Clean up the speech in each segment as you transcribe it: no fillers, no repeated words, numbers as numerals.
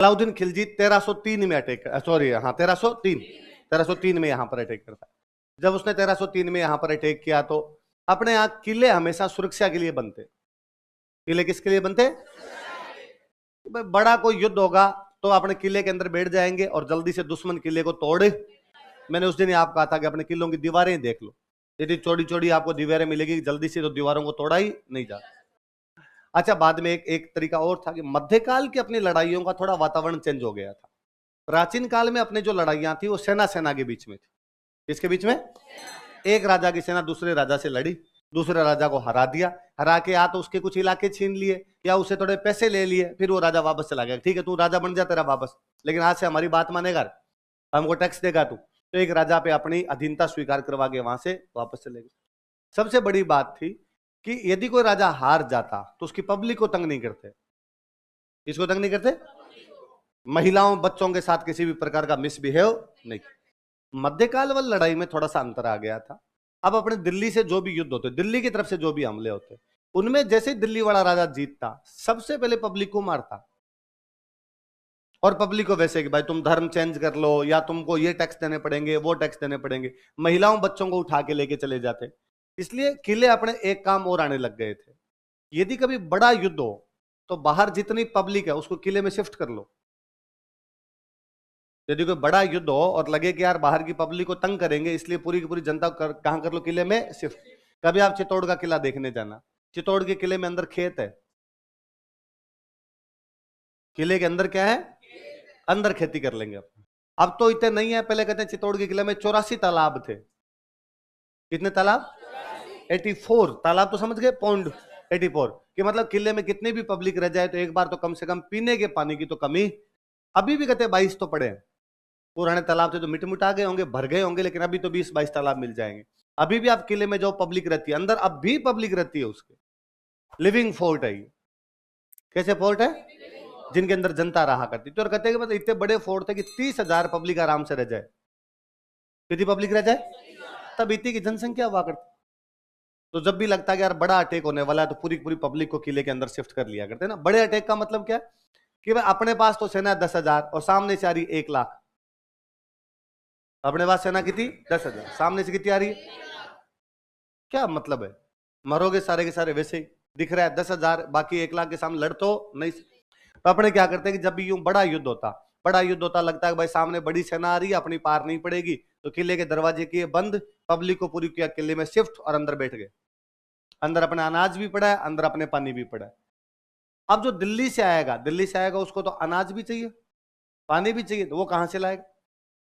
अलाउद्दीन खिलजी 1303 में attack, sorry हाँ 1303 में यहां पर अटैक करता है। जब उसने 1303 में यहां पर अटैक किया तो अपने यहां किले हमेशा सुरक्षा के लिए बनते। किले किसके लिए बनते? बड़ा कोई युद्ध होगा तो अपने किले के अंदर बैठ जाएंगे और जल्दी से दुश्मन किले को तोड़े। मैंने उस दिन ही आपको कहा था कि अपने किलों की दीवारें देख लो, यदि चौड़ी चौड़ी आपको दीवारें मिलेगी जल्दी से, तो दीवारों को तोड़ा ही नहीं जाता। अच्छा, बाद में एक तरीका और था कि मध्यकाल की अपनी लड़ाइयों का थोड़ा वातावरण चेंज हो गया था। प्राचीन काल में अपने जो लड़ाइयां थी वो सेना सेना के बीच में थी। किसके बीच में? एक राजा की सेना दूसरे राजा से लड़ी, दूसरे राजा को हरा दिया, हरा के या तो उसके कुछ इलाके छीन लिए या उसे थोड़े पैसे ले लिए, फिर वो राजा वापस चला गया। ठीक है, तू राजा बन जा, तेरा वापस, लेकिन आज से हमारी बात मानेगा, हमको टैक्स देगा तू। तो एक राजा पे अपनी अधीनता स्वीकार करवा के वहां से वापस चले गए। सबसे बड़ी बात थी कि यदि कोई राजा हार जाता तो उसकी पब्लिक को तंग नहीं करते। किसको तंग नहीं करते? महिलाओं बच्चों के साथ किसी भी प्रकार का मिसबिहेव नहीं। मध्यकाल वाली लड़ाई में थोड़ा सा अंतर आ गया था। अब अपने दिल्ली से जो भी युद्ध होते, दिल्ली की तरफ से जो भी हमले होते, उनमें जैसे दिल्ली वाला राजा जीतता सबसे पहले पब्लिक को मारता, और पब्लिक को वैसे कि भाई तुम धर्म चेंज कर लो या तुमको ये टैक्स देने पड़ेंगे, वो टैक्स देने पड़ेंगे। महिलाओं बच्चों को उठा के लेके चले जाते। इसलिए किले अपने एक काम और आने लग गए थे, यदि कभी बड़ा युद्ध हो तो बाहर जितनी पब्लिक है उसको किले में शिफ्ट कर लो। यदि कोई बड़ा युद्ध हो और लगे कि यार बाहर की पब्लिक को तंग करेंगे, इसलिए पूरी की पूरी जनता कहां कर लो? किले में शिफ्ट। कभी आप चित्तौड़ का किला देखने जाना, चित्तौड़ के किले में अंदर खेत है। किले के अंदर क्या है? अंदर खेती कर लेंगे। अब तो इतने नहीं है, पहले कहते हैं चित्तौड़ के किले में 84 तालाब थे। कितने तालाब? 84 तालाब, तो समझ गए, पौंड 84 कि मतलब किले में कितनी भी पब्लिक रह जाए तो एक बार तो कम से कम पीने के पानी की तो कमी। अभी भी कहते हैं 22 तो पड़े हैं। पुराने तालाब थे तो मिट मिटा गए होंगे, भर गए होंगे, लेकिन अभी तो 20-22 तालाब मिल जाएंगे। अभी भी आप किले में जो पब्लिक रहती है अंदर, अब भी पब्लिक रहती है, उसके लिविंग फोर्ट है। कैसे फोर्ट है? जिनके अंदर जनता रहा करती थी। और कहते हैं कि मतलब इतने बड़े फोर्ट थे कि 30,000 पब्लिक आराम से रह जाए। कितनी पब्लिक रह जाए? तब इतनी की जनसंख्या हुआ करती। तो जब भी लगता है कि यार बड़ा अटैक होने वाला है तो पूरी पूरी पब्लिक को किले के अंदर शिफ्ट कर लिया करते ना। बड़े अटैक का मतलब क्या कि भाई अपने पास तो सेना 10,000 और सामने से आ रही 1,00,000। अपने पास सेना कितनी? 10,000, सामने से कितनी आ रही है? क्या मतलब है? मरोगे सारे के सारे। वैसे ही दिख रहा है 10,000, बाकी 1,00,000 के सामने लड़ तो नहीं। तो अपने क्या करते हैं कि जब भी यूं बड़ा युद्ध होता लगता है भाई सामने बड़ी सेना आ रही है, अपनी पार नहीं पड़ेगी, तो किले के दरवाजे किए बंद, पब्लिक को पूरी किया किले में शिफ्ट और अंदर बैठ गए। अंदर अपने अनाज भी पड़ा है, अंदर अपने पानी भी पड़ा है। अब जो दिल्ली से आएगा उसको तो अनाज भी चाहिए, पानी भी चाहिए, तो वो कहां से लाएगा?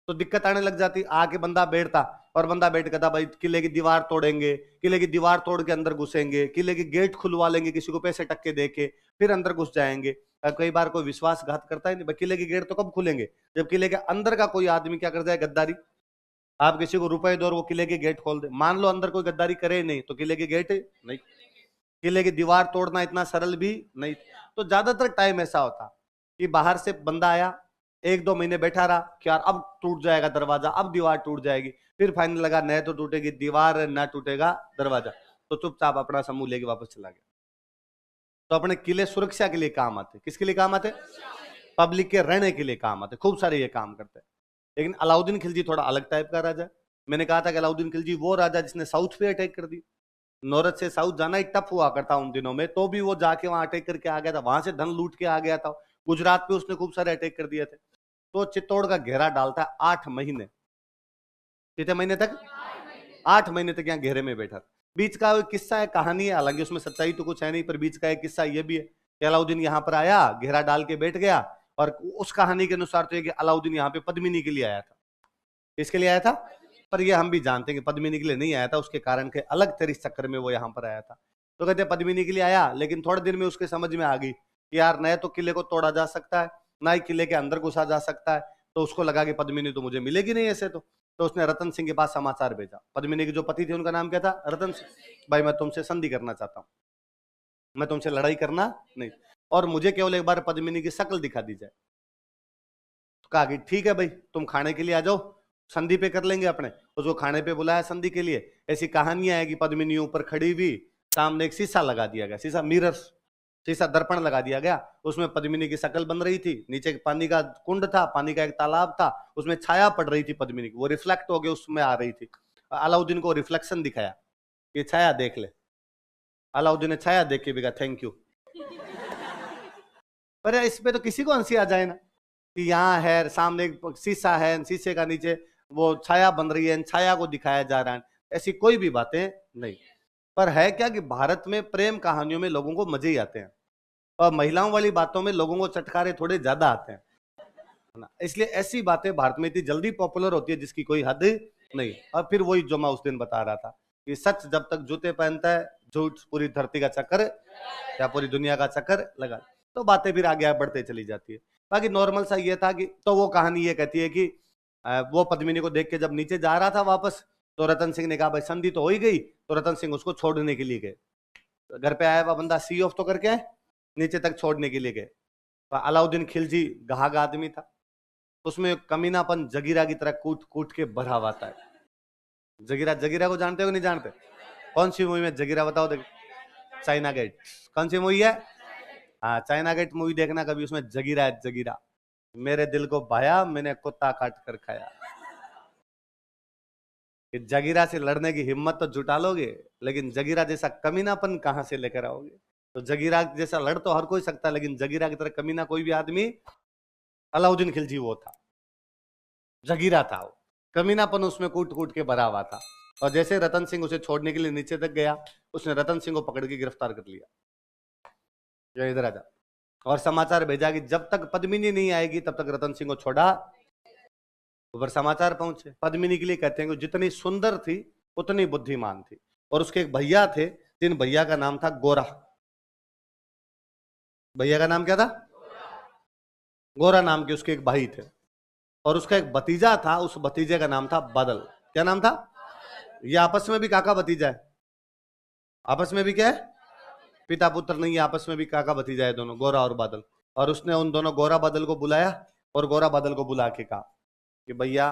तो दिक्कत आने लग जाती। आके बंदा बैठता और बंदा बैठ कहता भाई किले की दीवार तोड़ेंगे, किले की दीवार तोड़ के अंदर घुसेंगे, किले के गेट खुलवा लेंगे, किसी को पैसे टक्के देके फिर अंदर घुस जाएंगे। कई बार कोई विश्वासघात करता है नहीं, किले के गेट तो कब खुलेंगे? जब किले के अंदर का कोई आदमी क्या कर जाए, गद्दारी। आप किसी को रुपए दो और वो किले के गेट खोल दे, मान लो अंदर कोई गद्दारी करे नहीं तो किले के गेट नहीं, किले की दीवार तोड़ना इतना सरल भी नहीं। तो ज्यादातर टाइम ऐसा होता कि बाहर से बंदा आया, 1-2 महीने बैठा रहा कि यार अब टूट जाएगा दरवाजा, अब दीवार टूट जाएगी, फिर फाइनल लगा न तो टूटेगी दीवार न टूटेगा दरवाजा, तो चुपचाप अपना समूह लेके वापस चला गया। तो अपने किले सुरक्षा के लिए काम आते। किसके लिए काम आते? पब्लिक के रहने के लिए काम आते। खूब सारे ये काम करते हैं। लेकिन अलाउद्दीन खिलजी थोड़ा अलग टाइप का राजा। मैंने कहा था कि अलाउद्दीन खिलजी वो राजा जिसने साउथ पे अटैक कर दी। नौरत से साउथ जाना ही टफ हुआ करता उन दिनों में, तो भी वो जाके वहां अटैक करके आ गया था, वहां से धन लूट के आ गया था। गुजरात पे उसने खूब सारे अटैक कर दिए थे। तो चित्तौड़ का घेरा डालता है 8 महीने। कितने महीने तक? 8 महीने तक यहाँ घेरे में बैठा। बीच का किस्सा है, कहानी है, हालांकि उसमें सच्चाई तो कुछ है नहीं, पर बीच का एक किस्सा ये भी है कि अलाउद्दीन यहाँ पर आया, घेरा डाल के बैठ गया, और उस कहानी के अनुसार तो कि अलाउद्दीन यहाँ पे पद्मिनी के लिए आया था। किसके लिए आया था? पर ये हम भी जानते हैं कि पद्मिनी के लिए नहीं आया था, उसके कारण के अलग तरह चक्कर में वो यहाँ पर आया था। तो कहते हैं पद्मिनी के लिए आया, लेकिन थोड़े दिन में उसके समझ में आ गई कि यार न तो किले को तोड़ा जा सकता है, ना ही किले के अंदर घुसा जा सकता है। तो उसको लगा कि पद्मिनी तो मुझे मिलेगी नहीं ऐसे। तो उसने रतन सिंह के पास समाचार भेजा। पद्मिनी के जो पति थे उनका नाम क्या था? रतन सिंह। भाई मैं तुमसे संधि करना चाहता हूँ, मैं तुमसे लड़ाई करना नहीं, और मुझे केवल एक बार पद्मिनी की शक्ल दिखा दी जाए। तो कहा कि ठीक है भाई, तुम खाने के लिए आ जाओ, संधि पे कर लेंगे अपने। उसको खाने पे बुलाया संधि के लिए। ऐसी कहानियां है कि पद्मिनी ऊपर खड़ी हुई, सामने एक शीशा लगा दिया गया, शीशा मिरर्स, शीशा दर्पण लगा दिया गया, उसमें पद्मिनी की शक्ल बन रही थी, नीचे पानी का कुंड था, पानी का एक तालाब था, उसमें छाया पड़ रही थी पद्मिनी की, वो रिफ्लेक्ट हो गया उसमें आ रही थी। अलाउद्दीन को रिफ्लेक्शन दिखाया, ये छाया देख ले। अलाउद्दीन ने छाया देख के भी कहा थैंक यू। पर इस पे तो किसी को हंसी आ जाए ना कि यहाँ है, सामने एक शीशा है, शीशे का नीचे वो छाया बन रही है, छाया को दिखाया जा रहा है, ऐसी कोई भी बातें नहीं। पर है क्या कि भारत में प्रेम कहानियों में लोगों को मजे ही आते हैं, और महिलाओं वाली बातों में लोगों को चटकारे थोड़े ज्यादा आते हैं, है ना। इसलिए ऐसी बातें भारत में इतनी जल्दी पॉपुलर होती है जिसकी कोई हद नहीं। और फिर वही जो मैं उस दिन बता रहा था कि सच जब तक जूते पहनता है, झूठ पूरी धरती का चक्कर या पूरी दुनिया का चक्कर लगा, तो बातें फिर आगे बढ़ते चली जाती है। बाकी नॉर्मल सा ये था कि तो वो कहानी ये कहती है कि वो पद्मिनी को देख के जब नीचे जा रहा था वापस, तो रतन सिंह ने कहा भाई संधि तो हो ही गई, तो रतन सिंह उसको छोड़ने के लिए गए। घर पे आया हुआ बंदा सी ऑफ तो करके नीचे तक छोड़ने के लिए गए। अलाउद्दीन खिलजी गहाग आदमी था, उसमें कमीनापन जगीरा की तरह कूट कूट के भरा हुआ था। जगीरा, जगीरा को जानते हो नहीं जानते? कौन सी मूवी में जगीरा बताओ? देख, चाइना गेट। कौन सी मूवी है? हाँ, चाइना गेट मूवी देखना कभी, उसमें जगीरा है, जगीरा। मेरे दिल को भाया, मैंने कुत्ता काट कर खाया। कि जगीरा से लड़ने की हिम्मत तो जुटा लोगे, लेकिन जगीरा जैसा कमीनापन कहां से लेकर आओगे? तो जगीरा जैसा लड़ तो हर कोई सकता है, लेकिन जगीरा की तरह कमीना कोई भी आदमी, अलाउद्दीन खिलजी वो था, जगीरा था वो, कमीनापन उसमें कूट कूट के भरा हुआ था। और जैसे रतन सिंह उसे छोड़ने के लिए नीचे तक गया, उसने रतन सिंह को पकड़ के गिरफ्तार कर लिया, जो इधर आजा, और समाचार भेजा कि जब तक पद्मिनी नहीं आएगी तब तक रतन सिंह को छोड़ा। ऊपर समाचार पहुंचे, पद्मिनी के लिए कहते हैं कि जितनी सुंदर थी उतनी बुद्धिमान थी। और उसके एक भैया थे, जिन भैया का नाम था गोरा। भैया का नाम क्या था? गोरा नाम के उसके एक भाई थे। और उसका एक भतीजा था, उस भतीजे का नाम था बादल। क्या नाम था? ये आपस में भी काका भतीजा है, आपस में भी क्या है, पिता पुत्र नहीं, आपस में भी काका भतीजा है दोनों, गोरा और बादल। और उसने उन दोनों गोरा बादल को बुलाया, और गोरा बादल को बुला के कहा कि भैया,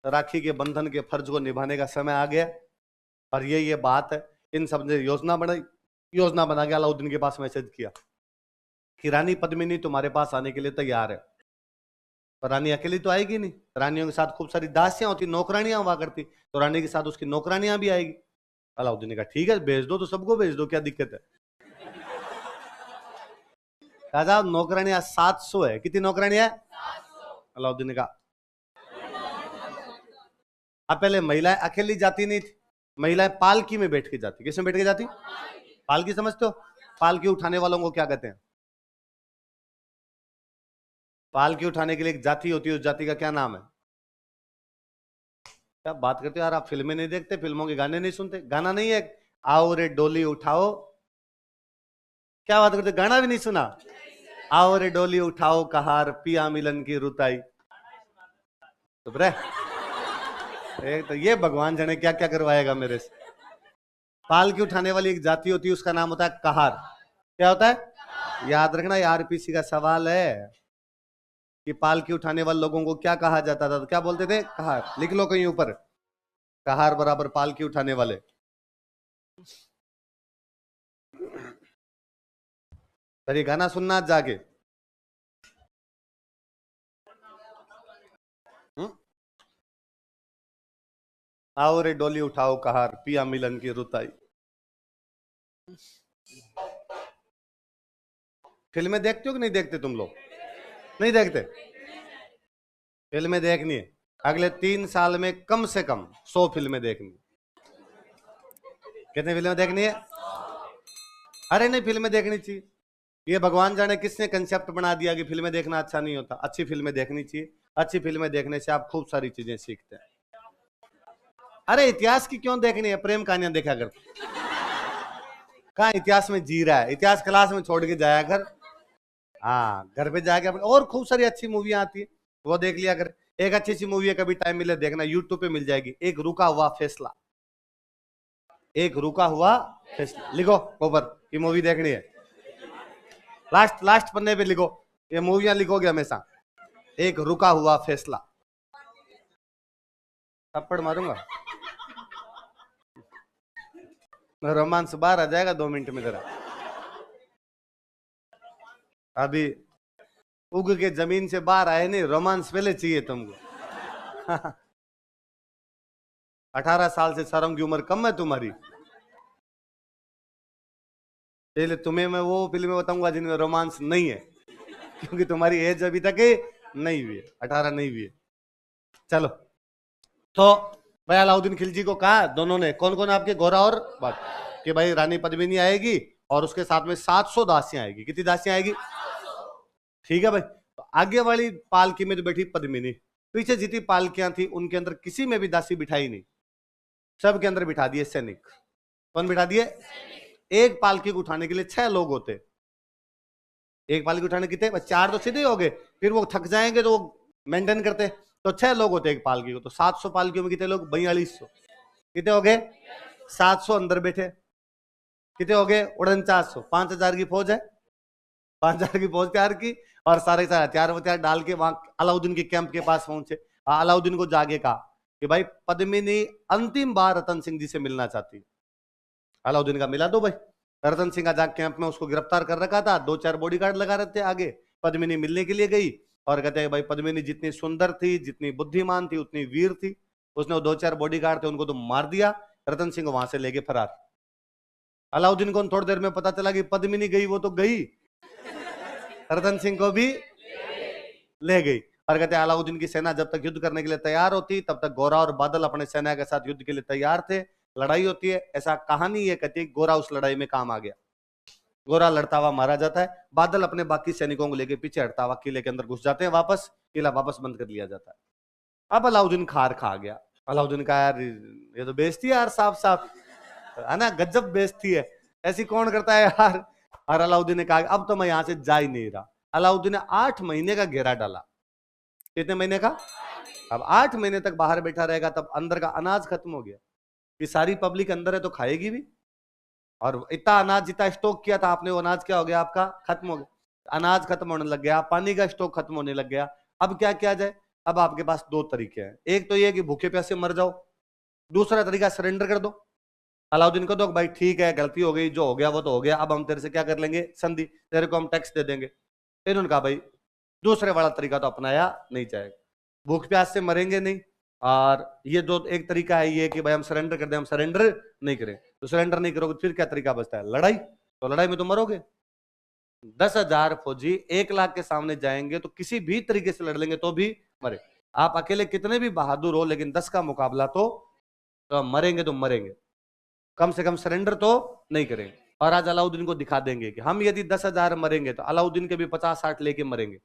राखी के बंधन के फर्ज को निभाने का समय आ गया, और ये बात है। इन सब ने योजना बनाई, योजना बना के अलाउद्दीन के पास मैसेज किया कि रानी पद्मिनी तुम्हारे पास आने के लिए तैयार है। पर रानी अकेली तो आएगी नहीं, रानियों के साथ खूब सारी दासियां होती, नौकरानियां हुआ करती, तो रानी के साथ उसकी नौकरानियां भी आएगी। अलाउद्दीन ने कहा ठीक है, भेज दो, तो सबको भेज दो, क्या दिक्कत है? राजा, नौकरानियां 700 है। कितनी नौकरानियां है? अलाउद्दीन ने कहा अब पहले महिलाएं अकेली जाती नहीं थी, महिलाएं पालकी में बैठ के जाती। किसमें बैठ के जाती? पालकी समझते हो? पालकी उठाने वालों को क्या कहते हैं? पालकी उठाने के लिए एक जाति होती है, उस जाति का क्या नाम है? क्या बात करते हो यार, आप फिल्में नहीं देखते, फिल्मों के गाने नहीं सुनते? गाना नहीं है आओ रे डोली उठाओ? क्या बात करते, गाना भी नहीं सुना? आओ रे डोली उठाओ कहार, पिया मिलन की रुताई। तो तो ये भगवान जाने क्या क्या करवाएगा मेरे से। पालकी उठाने वाली एक जाति होती है, उसका नाम होता है कहार। क्या होता है? याद रखना, ये आरपीसी का सवाल है कि पालकी उठाने वाले लोगों को क्या कहा जाता था, तो क्या बोलते थे? कहार। लिख लो कहीं ऊपर, कहार बराबर पालकी उठाने वाले। पर ये गाना सुनना जाके, आओ रे डोली उठाओ कहार, पिया मिलन की रुताई। फिल्में देखते हो कि नहीं देखते तुम लोग? नहीं देखते? फिल्में देखनी है, अगले 3 साल में कम से कम 100 फिल्में देखनी। कितनी फिल्में देखनी है? अरे नहीं, फिल्में देखनी चाहिए। ये भगवान जाने किसने कंसेप्ट बना दिया कि फिल्में देखना अच्छा नहीं होता। अच्छी फिल्में देखनी चाहिए, अच्छी फिल्में देखने से आप खूब सारी चीजें सीखते हैं। अरे इतिहास की क्यों देखनी है, प्रेम कहानियां देखा कर। कहाँ इतिहास में जी रहा है? इतिहास क्लास में छोड़ के जाया कर। हाँ, घर पे जाके और खूब सारी अच्छी मूवियां आती है, वो देख लिया कर। एक अच्छी सी मूवी है, कभी टाइम मिले देखना, यूट्यूब पे मिल जाएगी, एक रुका हुआ फैसला। एक रुका हुआ फैसला, लिखो ऊपर, ये मूवी देखनी है। लास्ट लास्ट पन्ने पे लिखो, ये मूवियां लिखोगे हमेशा, एक रुका हुआ फैसला। थप्पड़ मारूंगा, रोमांस बाहर आ जाएगा 2 मिनट में जरा। अभी उग के जमीन से बाहर आए नहीं, रोमांस पहले चाहिए तुमको। 18 साल से शर्म की उम्र कम है तुम्हारी। पहले तुम्हें मैं वो फिल्में बताऊंगा जिनमें रोमांस नहीं है, क्योंकि तुम्हारी एज अभी तक नहीं हुई है, 18 नहीं हुई है। चलो, तो भाई अलाउद्दीन खिलजी को कहा दोनों ने, कौन कौन आपके, गोरा और बात, कि भाई रानी पद्मिनी आएगी और उसके साथ में 700 दासियां आएगी। कितनी दासियां आएगी? ठीक है भाई। तो आगे वाली पालकी में तो बैठी पद्मिनी, पीछे जितनी पालकियां थी उनके अंदर किसी में भी दासी बिठाई नहीं, सबके अंदर बिठा दिए सैनिक। कौन बिठा दिए? एक पालकी को उठाने के लिए 6 लोग होते। एक पालकी उठाने कितने? 4 तो सीधे हो गए, फिर वो थक जाएंगे तो वो मेंटेन करते, तो 6 लोग होते एक पालकी को। तो 700 पालकियों में कितने लोग? 4200। कितने हो गए? 700 अंदर बैठे। कितने हो गए? 4900। 5000 की फौज है, 5000 की फौज तैयार की और सारे सारे हथियार वथियार डाल के वहां अलाउद्दीन के कैंप के पास पहुंचे। अलाउद्दीन को जाके कहा कि भाई पद्मिनी अंतिम बार रतन सिंह जी से मिलना चाहती है। अलाउद्दीन का मिला दो भाई। रतन सिंह आजाद कैंप में उसको गिरफ्तार कर रखा था, 2-4 बॉडीगार्ड लगा रहे थे आगे। पद्मिनी मिलने के लिए गई और कहते हैं भाई पद्मिनी जितनी सुंदर थी, जितनी बुद्धिमान थी, उतनी वीर थी। उसने 2-4 बॉडीगार्ड थे उनको तो मार दिया, रतन सिंह वहां से लेके फरार। अलाउद्दीन को थोड़ी देर में पता चला कि पद्मिनी गई वो तो गई, रतन सिंह को भी ले गई। और कहते हैं अलाउद्दीन की सेना जब तक युद्ध करने के लिए तैयार होती तब तक गोरा और बादल अपने सेना के साथ युद्ध के लिए तैयार थे। लड़ाई होती है, ऐसा कहानी ये कहती है गोरा उस लड़ाई में काम आ गया, गोरा लड़ता हुआ मारा जाता है। बादल अपने बाकी सैनिकों को लेकर पीछे हटता हुआ किले के अंदर घुस जाते हैं, वापस किला वापस बंद कर लिया जाता है। अब अलाउद्दीन खार खा गया। अलाउद्दीन का यार ये तो बेइज्जती है यार, साफ साफ है ना, गजब बेइज्जती है, ऐसी कौन करता है यार। और अलाउद्दीन ने कहा अब तो मैं यहां से जा ही नहीं रहा। अलाउद्दीन ने 8 महीने का घेरा डाला। कितने महीने का? अब 8 महीने तक बाहर बैठा रहेगा, तब अंदर का अनाज खत्म हो गया, कि सारी पब्लिक अंदर है तो खाएगी भी, और इतना अनाज जितना स्टॉक किया था आपने, वो अनाज क्या हो गया आपका? खत्म हो गया। अनाज खत्म होने लग गया, पानी का स्टॉक खत्म होने लग गया। अब क्या किया जाए? अब आपके पास 2 तरीके हैं, एक तो ये कि भूखे प्यासे मर जाओ, दूसरा तरीका सरेंडर कर दो। अलाउद्दीन को दो भाई ठीक है गलती हो गई, जो हो गया वो तो हो गया, अब हम तेरे से क्या कर लेंगे? संधि, तेरे को हम टैक्स दे देंगे। इन्होंने कहा भाई दूसरे वाला तरीका तो अपनाया नहीं जाएगा, भूख प्यास से मरेंगे नहीं, और ये दो एक तरीका है ये कि भाई हम सरेंडर कर दें, हम सरेंडर नहीं करें। तो सरेंडर नहीं करोगे फिर क्या तरीका बचता है? लड़ाई। तो लड़ाई में तो मरोगे। 10,000 फौजी 1 लाख के सामने जाएंगे तो किसी भी तरीके से लड़ लेंगे तो भी मरे। आप अकेले कितने भी बहादुर हो, लेकिन 10 का मुकाबला तो मरेंगे तो मरेंगे, कम से कम सरेंडर तो नहीं करेंगे। और आज अलाउद्दीन को दिखा देंगे कि हम यदि 10,000 मरेंगे तो अलाउद्दीन के भी 50-60 लेके मरेंगे,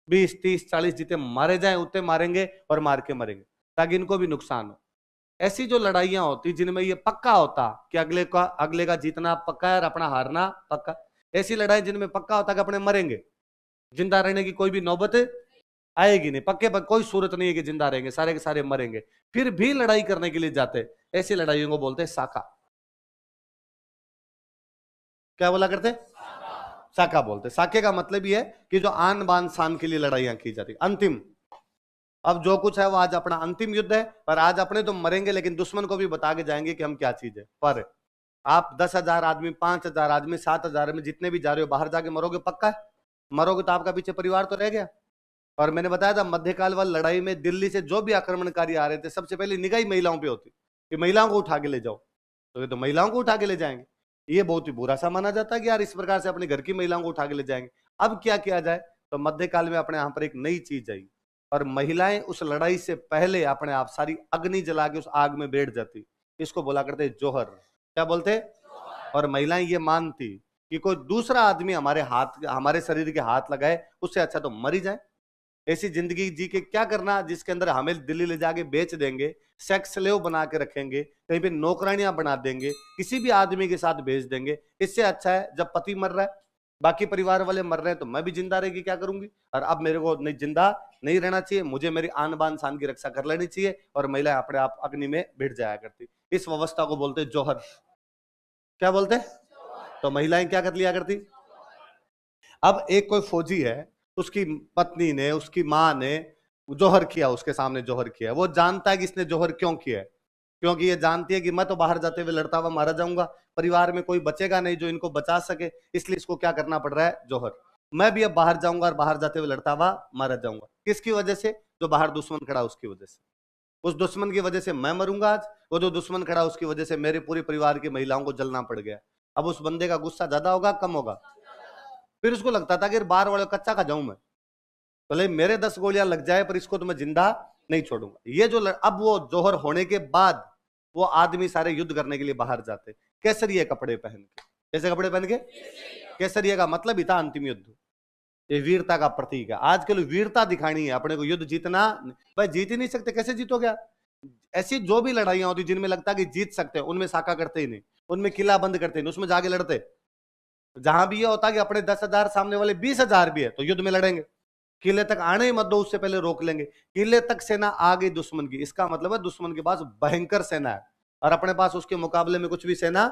20-30-40 जितने मारे जाए उतने मारेंगे और मार के मरेंगे, ताकि इनको भी नुकसान हो। ऐसी जो लड़ाइयां होती जिनमें ये पक्का होता कि अगले का जीतना पक्का है और अपना हारना पक्का, ऐसी लड़ाई जिनमें पक्का होता कि अपने मरेंगे, जिंदा रहने की कोई भी नौबत आएगी नहीं, पक्के पर कोई सूरत नहीं है कि जिंदा रहेंगे, सारे के सारे मरेंगे, फिर भी लड़ाई करने के लिए जाते, ऐसी लड़ाइयों को बोलते हैं साका। क्या बोला करते? साका बोलते। साके का मतलब ये है कि जो आन बान शान के लिए लड़ाइयां की जाती, अंतिम। अब जो कुछ है वो आज अपना अंतिम युद्ध है, पर आज अपने तो मरेंगे लेकिन दुश्मन को भी बता के जाएंगे कि हम क्या चीज है। पर आप 10,000 आदमी, 5,000 आदमी, 7,000 में जितने भी जा रहे हो बाहर जाके मरोगे पक्का है, मरोगे तो आपका पीछे परिवार तो रह गया। और मैंने बताया था मध्यकाल वाली लड़ाई में दिल्ली से जो भी आक्रमणकारी आ रहे थे सबसे पहले निगाह महिलाओं पे होती कि महिलाओं को उठा के ले जाओ, तो ये तो महिलाओं को उठा के ले जाएंगे। ये बहुत ही बुरा सा माना जाता है कि यार इस प्रकार से अपने घर की महिलाओं को उठा के ले जाएंगे। अब क्या किया जाए? तो मध्यकाल में अपने यहाँ पर एक नई चीज आई, और महिलाएं उस लड़ाई से पहले अपने आप सारी अग्नि जला के उस आग में बैठ जाती। इसको बोला करते जोहर। क्या बोलते? और महिलाएं ये मानती कि कोई दूसरा आदमी हमारे शरीर के हाथ लगाए, उससे अच्छा तो मर ही जाए। ऐसी जिंदगी जी के क्या करना जिसके अंदर हमें दिल्ली ले जाके बेच देंगे, सेक्स स्लेव बना के रखेंगे, कहीं पे नौकरानियां बना देंगे, किसी भी आदमी के साथ भेज देंगे। इससे अच्छा है जब पति मर रहा है, बाकी परिवार वाले मर रहे हैं, तो मैं भी जिंदा रहेगी क्या करूंगी। और अब मेरे को नहीं जिंदा नहीं रहना चाहिए, मुझे मेरी आन बान शान की रक्षा कर लेनी चाहिए, और महिला अपने आप अग्नि में भिड़ जाया करती। इस व्यवस्था को बोलते जौहर। क्या बोलते? तो महिलाएं क्या कर लिया करती। अब एक कोई फौजी है, उसकी पत्नी ने, उसकी माँ ने जौहर किया, उसके सामने जौहर किया, वो जानता है कि इसने जौहर क्यों किया है, क्योंकि ये जानती है कि मैं तो बाहर जाते हुए लड़ता हुआ मारा जाऊंगा, परिवार में कोई बचेगा नहीं जो इनको बचा सके, इसलिए इसको क्या करना पड़ रहा है? जौहर। मैं भी अब बाहर जाऊंगा और बाहर जाते हुए लड़ता हुआ मारा जाऊंगा। किसकी वजह से? जो बाहर दुश्मन खड़ा उसकी वजह से। उस दुश्मन की वजह से मैं मरूंगा आज, वो जो दुश्मन खड़ा उसकी वजह से मेरे पूरे परिवार की महिलाओं को जलना पड़ गया। अब उस बंदे का गुस्सा ज्यादा होगा कम होगा? फिर उसको लगता था कि बाहर वाले कच्चा खा जाऊं मैं, भले मेरे 10 गोलियां लग जाए पर इसको तो मैं जिंदा नहीं छोड़ूंगा। ये जो अब वो जोहर होने के बाद वो आदमी सारे युद्ध करने के लिए बाहर जाते केसरिया कपड़े पहन के। कैसे कपड़े पहन के? केसरिया का मतलब ही था अंतिम युद्ध। ये वीरता का प्रतीक है। आजकल वीरता दिखानी है अपने को, युद्ध जीतना भाई जीत ही नहीं सकते। कैसे जीतोगे? ऐसी जो भी लड़ाइयां होती जिनमें लगता है कि जीत सकते हैं उनमें साका करते ही नहीं, उनमें किला बंद करते ही नहीं, उसमें जाके लड़ते। जहां भी ये होता कि अपने 10,000 सामने वाले 20,000 भी है तो युद्ध में लड़ेंगे। किले तक आने ही मत दो, उससे पहले रोक लेंगे। किले तक सेना आ गई दुश्मन की, इसका मतलब है दुश्मन के पास भयंकर सेना है और अपने पास उसके मुकाबले में कुछ भी सेना,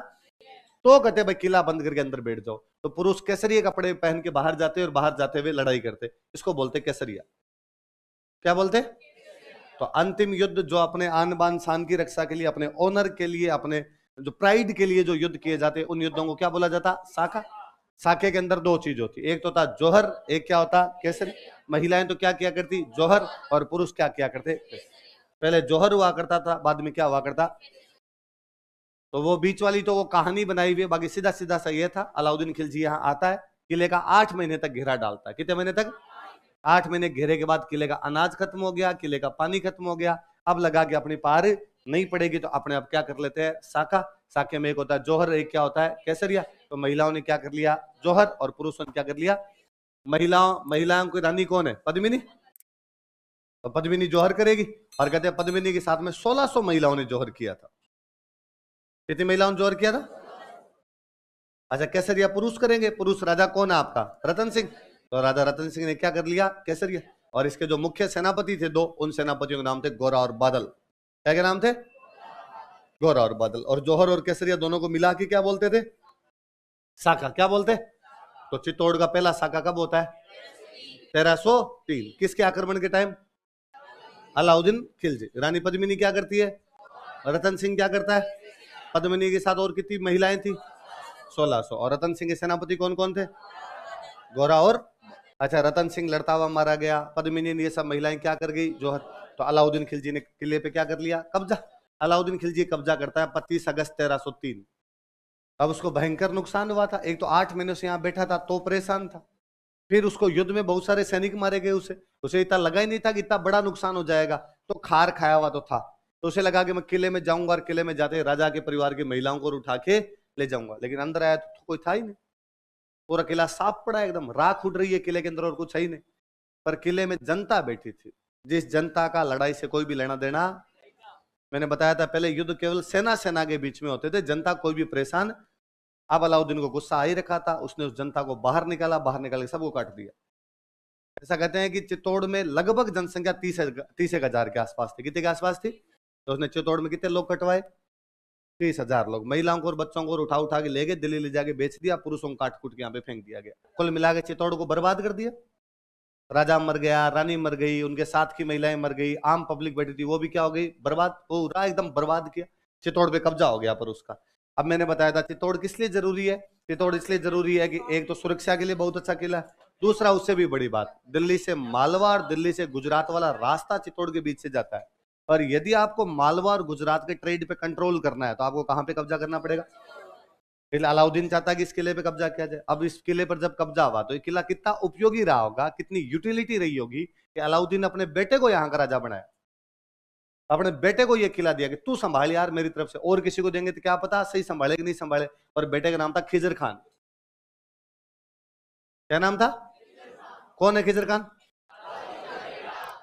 तो कहते भाई किला बंद करके अंदर बैठ जाओ। तो पुरुष केसरिया कपड़े पहन के बाहर जाते और बाहर जाते हुए लड़ाई करते। इसको बोलते केसरिया। क्या बोलते? तो अंतिम युद्ध जो अपने आन बान शान की रक्षा के लिए, अपने ऑनर के लिए, अपने जो प्राइड के लिए जो युद्ध किए जाते उन युद्धों को क्या बोला जाता? साका। साके के अंदर दो चीज होती, एक तो था जोहर, एक क्या होता? केसरी। महिलाएं तो क्या किया करती? जोहर। और पुरुष क्या किया करते? पहले जोहर हुआ करता था, बाद में क्या हुआ करता? तो वो बीच वाली तो वो कहानी बनाई हुई है, बाकी सीधा सीधा सा ये था। अलाउद्दीन खिलजी यहाँ आता है, किले का 8 महीने तक घेरा डालता है। कितने महीने तक? 8 महीने घेरे के बाद किले का अनाज खत्म हो गया, किले का पानी खत्म हो गया। अब लगा कि अपनी पार नहीं पड़ेगी तो अपने आप क्या कर लेते हैं? साका। साके में एक होता है जोहर, एक क्या होता है? केसरिया। तो महिलाओं ने क्या कर लिया? जोहर। और पुरुषों ने क्या कर लिया? महिलाओं की रानी कौन है? पद्मिनी। तो पद्मिनी जोहर करेगी। और कहते हैं पद्मिनी के साथ में 1600 महिलाओं ने जोहर किया था। कितनी महिलाओं ने जोहर किया था? अच्छा, केसरिया पुरुष करेंगे। पुरुष राजा कौन है आपका? रतन सिंह। तो राजा रतन सिंह ने क्या कर लिया? केसरिया। और इसके जो मुख्य सेनापति थे दो, उन सेनापतियों के नाम थे गोरा और बादल। क्या क्या नाम थे? गोरा और बादल। और जोहर और केसरिया दोनों को मिला के क्या बोलते थे? साका। क्या बोलते? तो चित्तौड़ का पहला साका कब होता है? 1303। किसके आक्रमण के टाइम? अलाउद्दीन खिलजी। रानी पद्मिनी क्या करती है? रतन सिंह क्या करता है? पद्मिनी के साथ और कितनी महिलाएं थी? 1600। और रतन सिंह के सेनापति कौन कौन थे? गोरा और। अच्छा, रतन सिंह लड़ता हुआ मारा गया, पद्मिनी ने ये सब महिलाएं क्या कर गई? जोहर। तो अलाउद्दीन खिलजी ने किले पे क्या कर लिया? कब्जा। अलाउद्दीन खिलजी कब्जा करता है 25 अगस्त 1303। अब उसको भयंकर नुकसान हुआ था। एक तो 8 महीने से यहाँ बैठा था तो परेशान था, फिर उसको युद्ध में बहुत सारे सैनिक मारे गए। उसे इतना लगा ही नहीं था कि इतना बड़ा नुकसान हो जाएगा, तो खार खाया हुआ तो था। तो उसे लगा कि मैं किले में जाऊंगा और किले में जाते राजा के परिवार की महिलाओं को उठा के ले जाऊंगा। लेकिन अंदर आया तो कोई था ही नहीं, पूरा किला साफ पड़ा, एकदम राख उड़ रही है किले के अंदर और कुछ है ही नहीं। पर किले में जनता बैठी थी, जिस जनता का लड़ाई से कोई भी लेना देना। मैंने बताया था पहले युद्ध केवल सेना के बीच में होते थे, जनता कोई भी परेशान। अब अलाउद्दीन को गुस्सा आ ही रखा था, उसने उस जनता को बाहर निकाला, बाहर निकाल के सबको काट दिया। ऐसा कहते हैं कि चित्तौड़ में लगभग जनसंख्या 30,000 के आसपास थी। कितने के आसपास थी? तो उसने चित्तौड़ में कितने लोग कटवाए? 30,000 लोग। महिलाओं को और बच्चों को उठा उठा के ले गए, दिल्ली ले जाके बेच दिया, पुरुषों को काट कूट के यहाँ पे फेंक दिया गया। कुल मिला के चित्तौड़ को बर्बाद कर दिया। राजा मर गया, रानी मर गई, उनके साथ की महिलाएं मर गई, आम पब्लिक बैठी थी वो भी क्या हो गई? बर्बाद। पूरा एकदम बर्बाद किया। चित्तौड़ पे कब्जा हो गया पर उसका। अब मैंने बताया था चित्तौड़ किस लिए जरूरी है। चित्तौड़ इसलिए जरूरी है कि एक तो सुरक्षा के लिए बहुत अच्छा किला है, दूसरा उससे भी बड़ी बात, दिल्ली से मालवा और दिल्ली से गुजरात वाला रास्ता चित्तौड़ के बीच से जाता है। पर यदि आपको मालवा और गुजरात के ट्रेड पे कंट्रोल करना है तो आपको कहां पे कब्जा करना पड़ेगा? अलाउद्दीन चाहता है कि इस किले पे कब्जा किया जाए। अब इस किले पर जब कब्जा हुआ तो ये किला कितना उपयोगी रहा होगा, कितनी यूटिलिटी रही होगी कि अलाउद्दीन अपने बेटे को यहाँ का राजा बनाया, अपने बेटे को ये किला दिया कि तू संभाल यार मेरी तरफ से। और किसी को देंगे तो क्या पता सही संभाले कि नहीं संभाले। और बेटे का नाम था खिजर खान। क्या नाम था? कौन है खिजर खान?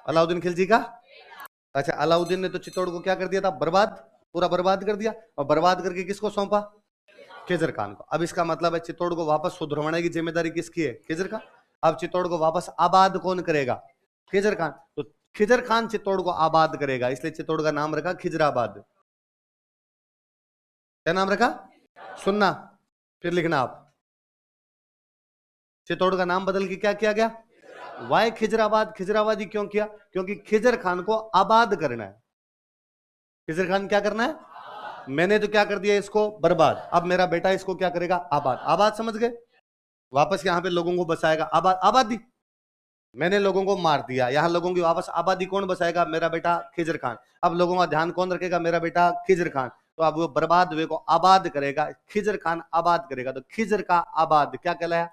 अलाउद्दीन खिलजी का। अच्छा, अलाउद्दीन ने तो चित्तौड़ को क्या कर दिया था? बर्बाद, पूरा बर्बाद कर दिया। और बर्बाद करके किसको सौंपा? खिजर खान को। अब इसका मतलब है चित्तौड़ को वापस सुधरवाने की जिम्मेदारी किसकी है? खिजर खान। अब चित्तौड़ को वापस आबाद कौन करेगा? खिजर खान। तो खिजर खान चित्तौड़ को आबाद करेगा, इसलिए चित्तौड़ का नाम रखा खिजराबाद। क्या नाम रखा? सुनना फिर लिखना आप। चित्तौड़ का नाम बदल के क्या किया गया? वाई खिजराबाद। खिजराबादी क्यों किया? क्योंकि खिजर खान को आबाद करना है। खिजर खान क्या करना है? मैंने तो क्या कर दिया? इसको बर्बाद। अब मेरा बेटा इसको क्या करेगा? आबाद। आबाद समझ गए? वापस यहाँ पे लोगों को बसाएगा, आबादी। मैंने लोगों को मार दिया, यहाँ लोगों की वापस आबादी कौन बसाएगा? मेरा बेटा खिजर खान। अब लोगों का ध्यान कौन रखेगा? मेरा बेटा खिजर खान। तो अब वो बर्बाद हुए को आबाद करेगा, खिजर खान आबाद करेगा, तो खिजर का आबाद क्या कहलाया?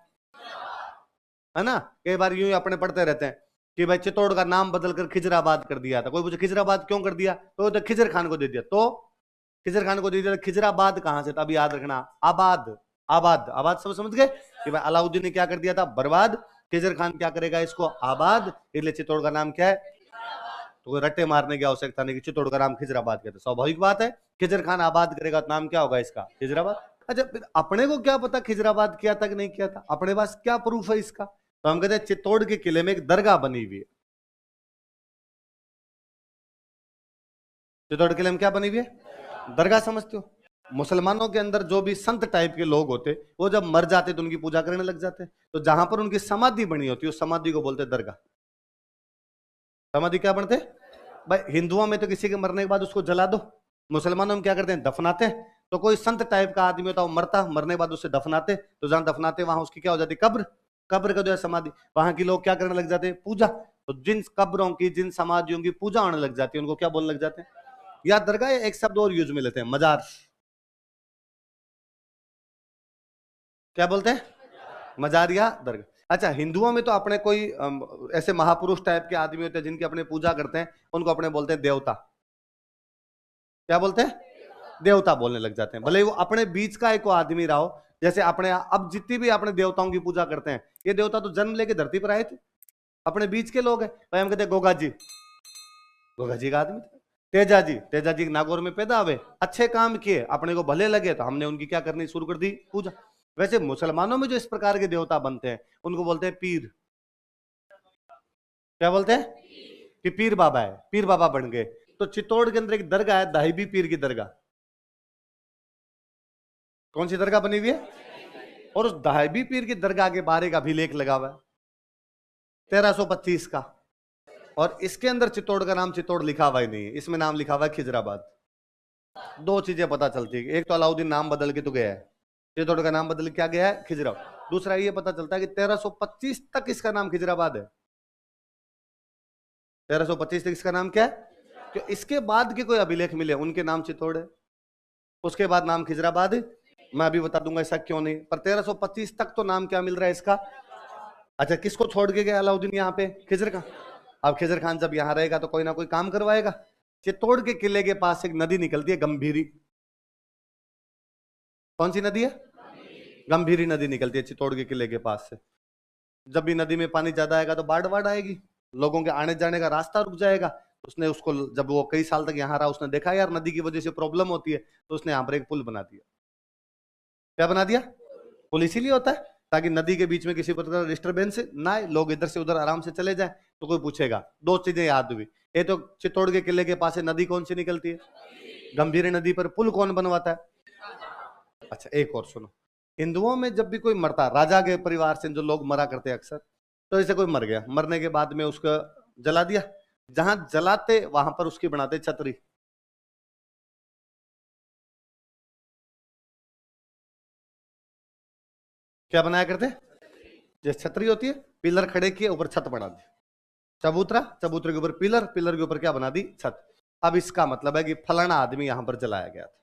है ना। कई बार यूं ही अपने पढ़ते रहते हैं कि भाई चित्तौड़ का नाम बदलकर खिजराबाद कर दिया था। कोई पूछे खिजराबाद क्यों कर दिया? तो खिजर खान को दे दिया, तो खिजर खान को दे दिया। खिजराबाद कहां से? तब याद रखना, आबाद। आबाद आबाद समझ गए कि भाई अलाउद्दीन ने क्या कर दिया था? बर्बाद। खिजर खान क्या करेगा? इसको आबाद। इसलिए चित्तौड़ का नाम क्या है? तो कोई रट्टे मारने की आवश्यकता नहीं कि चित्तौड़ का नाम खिजराबाद कहते, स्वाभाविक बात है। खिजर खान आबाद करेगा तो नाम क्या होगा इसका? खिजराबाद। अच्छा, फिर अपने को क्या पता खिजराबाद किया था कि नहीं किया था? अपने पास क्या प्रूफ है इसका? तो हम कहते हैं चित्तौड़ के किले में एक दरगाह बनी हुई है। चित्तौड़ किले में क्या बनी हुई है? दरगाह। समझते हो? मुसलमानों के अंदर जो भी संत टाइप के लोग होते, वो जब मर जाते तो उनकी पूजा करने लग जाते। तो जहां पर उनकी समाधि बनी होती है, उस समाधि को बोलते दरगाह। समाधि क्या बनते? भाई हिंदुओं में तो किसी के मरने के बाद उसको जला दो, मुसलमानों में क्या करते हैं? दफनाते हैं। तो कोई संत टाइप का आदमी होता, वो मरता, मरने के बाद उसे दफनाते, तो जहां दफनाते वहां उसकी क्या हो जाती? कब्र। कब्र का जो है समाधि, वहां के लोग क्या करने लग जाते हैं? पूजा। तो जिन कब्रों की, जिन समाधियों की पूजा होने लग जाती है, उनको क्या बोलने लग जाते हैं? या दरगाह, या एक शब्द और यूज में लेते हैं, मजार। क्या बोलते हैं? मजार या दरगाह। अच्छा, हिंदुओं में तो अपने कोई ऐसे महापुरुष टाइप के आदमी होते हैं जिनकी अपने पूजा करते हैं, उनको अपने बोलते हैं देवता। क्या बोलते हैं? देवता बोलने लग जाते हैं, भले ही वो अपने बीच का एक आदमी रहा हो। जैसे अपने अब जितनी भी अपने देवताओं की पूजा करते हैं, ये देवता तो जन्म लेके धरती पर आए थे, अपने बीच के लोग हैं। भाई हम कहते हैं गोगा जी, गोगा जी का आदमी था। तेजा जी, तेजा जी नागौर में पैदा हुए, अच्छे काम किए, अपने को भले लगे तो हमने उनकी क्या करनी शुरू कर दी? पूजा। वैसे मुसलमानों में जो इस प्रकार के देवता बनते हैं, उनको बोलते हैं पीर। क्या बोलते हैं? कि पीर बाबा है, पीर बाबा बन गए। तो चित्तौड़ के अंदर एक दरगाह है, दाहिबी पीर की दरगाह। कौन सी दरगाह बनी हुई है? और उस दाहिबी पीर की दरगाह के बाहर एक अभिलेख लगा हुआ है 1325 का, और इसके अंदर चित्तौड़ का नाम चित्तौड़ लिखा हुआ ही नहीं है, इसमें नाम लिखा हुआ है खिजराबाद। दो चीजें पता चलती है, एक तो अलाउद्दीन नाम बदल के तो गया है, चित्तौड़ का नाम बदल क्या गया है? खिजराबाद। दूसरा ये पता चलता है कि 1325 तक इसका नाम खिजराबाद है। 1325 तक इसका नाम क्या है? क्यों इसके बाद के कोई अभिलेख मिले उनके नाम चित्तौड़ है, उसके बाद नाम खिजराबाद है। मैं अभी बता दूंगा ऐसा क्यों नहीं, पर 1325 तक तो नाम क्या मिल रहा है इसका? अच्छा, किसको छोड़ के गया अलाउद्दीन यहाँ पे? खिजर खान। अब खिजर खान जब यहाँ रहेगा तो कोई ना कोई काम करवाएगा। चित्तौड़ के किले के पास एक नदी निकलती है, गंभीरी। कौन सी नदी है? गंभीरी नदी निकलती है चित्तौड़ के किले के पास से। जब भी नदी में पानी ज्यादा आएगा तो बाढ़ आएगी, लोगों के आने जाने का रास्ता रुक जाएगा। उसने उसको, जब वो कई साल तक यहाँ रहा, उसने देखा यार नदी की वजह से प्रॉब्लम होती है, तो उसने यहाँ पर एक पुल बना दिया। क्या बना दिया? पुल इसीलिए होता है ताकि नदी के बीच में किसी प्रकार डिस्टरबेंस ना आए, लोग इधर से उधर आराम से चले जाए। तो कोई पूछेगा, दो चीजें याद हुई, ये तो चित्तौड़ के किले के पास नदी कौन सी निकलती है? गंभीरी नदी पर पुल कौन बनवाता है? अच्छा, एक और सुनो, हिंदुओं में जब भी कोई मरता, राजा के परिवार से जो लोग मरा करते अक्सर, तो ऐसे कोई मर गया, मरने के बाद में उसका जला दिया, जहां जलाते वहां पर उसकी बनाते छतरी। क्या बनाया करते? जैसे छतरी होती है, पिलर खड़े किए, ऊपर छत बना दी, चबूतरा, चबूतरे के ऊपर पिलर, पिलर के ऊपर क्या बना दी? छत। अब इसका मतलब है कि फलाना आदमी यहां पर जलाया गया था।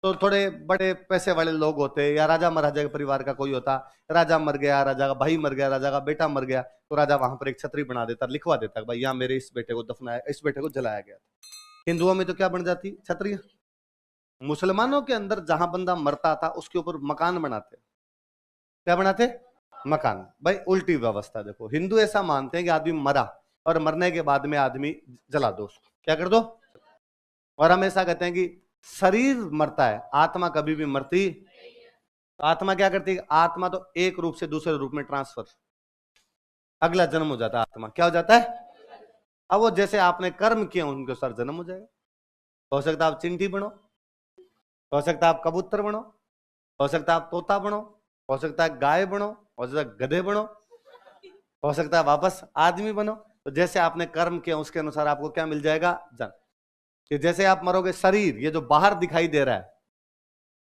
तो थोड़े बड़े पैसे वाले लोग होते, या राजा महाराजा के परिवार का कोई होता, राजा मर गया, राजा का भाई मर गया, राजा का बेटा मर गया, तो राजा वहां पर एक छतरी बना देता, लिखवा देता भाई यहाँ मेरे इस बेटे को दफनाया, इस बेटे को जलाया गया था। हिंदुओं में तो क्या बन जाती? छतरी। मुसलमानों के अंदर जहां बंदा मरता था उसके ऊपर मकान बनाते। क्या बनाते? मकान। भाई उल्टी व्यवस्था। देखो, हिंदू ऐसा मानते हैं कि आदमी मरा और मरने के बाद में आदमी जला दो उसको, क्या कर दो, और हमेशा कहते हैं कि शरीर मरता है, आत्मा कभी भी मरती। आत्मा क्या करती है? आत्मा तो एक रूप से दूसरे रूप में ट्रांसफर, अगला जन्म हो जाता है। आत्मा क्या हो जाता है? अब वो जैसे आपने कर्म किए उनके अनुसार जन्म हो जाएगा। हो सकता है आप चिंटी बनो, हो सकता है आप कबूतर बनो, हो सकता है आप तोता बनो, हो सकता है गाय बनो, हो सकता है गधे बनो, हो सकता है वापस आदमी बनो। तो जैसे आपने कर्म किया उसके अनुसार आपको क्या मिल जाएगा? जन्म। कि जैसे आप मरोगे, शरीर ये जो बाहर दिखाई दे रहा है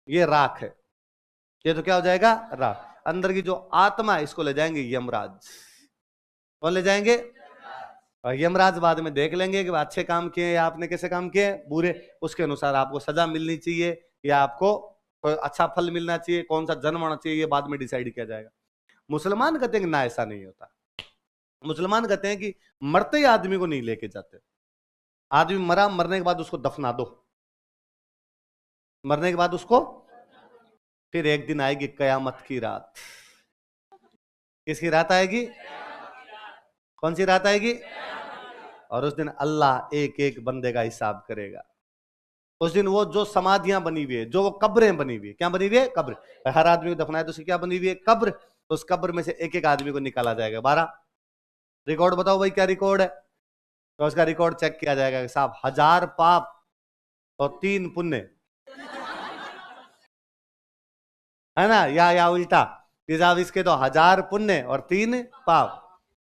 ये राख है, ये तो क्या हो जाएगा? राख। अंदर की जो आत्मा है इसको ले जाएंगे यमराज। कौन ले जाएंगे? और यमराज बाद में देख लेंगे कि अच्छे काम किए या आपने कैसे काम किए बुरे, उसके अनुसार आपको सजा मिलनी चाहिए या आपको कोई अच्छा फल मिलना चाहिए, कौन सा जन्म होना चाहिए, ये बाद में डिसाइड किया जाएगा। मुसलमान कहते हैं कि ना, ऐसा नहीं होता। मुसलमान कहते हैं कि मरते ही आदमी को नहीं लेके जाते। आदमी मरा, मरने के बाद उसको दफना दो, मरने के बाद उसको, फिर एक दिन आएगी कयामत की रात। किसकी रात आएगी? कौन सी रात आएगी? और उस दिन अल्लाह एक एक बंदे का हिसाब करेगा। उस दिन वो जो समाधियां बनी हुई है, जो वो कब्रें बनी हुई है, क्या बनी हुई है? कब्र। हर आदमी को दफनाए तो उसकी क्या बनी हुई है? कब्र। तो उस कब्र में से एक एक आदमी को निकाला जाएगा। 12 रिकॉर्ड बताओ भाई, क्या रिकॉर्ड है? तो उसका रिकॉर्ड चेक किया जाएगा कि साहब 1000 पाप और 3 पुण्य है ना, या उल्टा कि साहब इसके तो 1000 पुण्य और 3 पाप।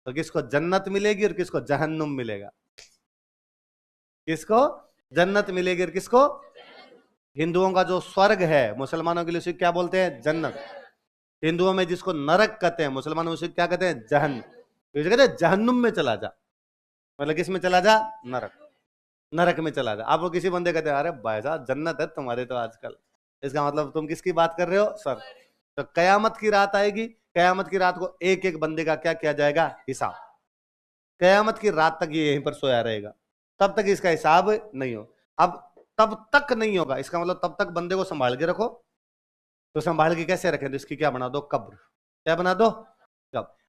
तो किसको जन्नत मिलेगी और किसको जहन्नुम मिलेगा? किसको जन्नत मिलेगी और किसको? हिंदुओं का जो स्वर्ग है मुसलमानों के लिए उसे क्या बोलते हैं? जन्नत। हिंदुओं में जिसको नरक कहते हैं, मुसलमानों में उसे क्या कहते हैं? जहन्नम। तो कहते हैं जहन्नुम में चला जा, मतलब किस में चला जा? नरक। नरक में चला जा। आप लोग किसी बंदे कहते हैं अरे भाई साहब जन्नत है तुम्हारे तो आजकल, इसका मतलब तुम किसकी बात कर रहे हो सर? तो कयामत की रात आएगी, कयामत की रात को एक एक बंदे का क्या किया जाएगा? हिसाब। कयामत की रात तक ये यहीं पर सोया रहेगा, तब तक इसका हिसाब नहीं हो। अब तब तक नहीं होगा, इसका मतलब तब तक बंदे को संभाल के रखो। तो संभाल के कैसे रखें? तो इसकी क्या बना दो? कब्र। क्या बना दो? कब्र।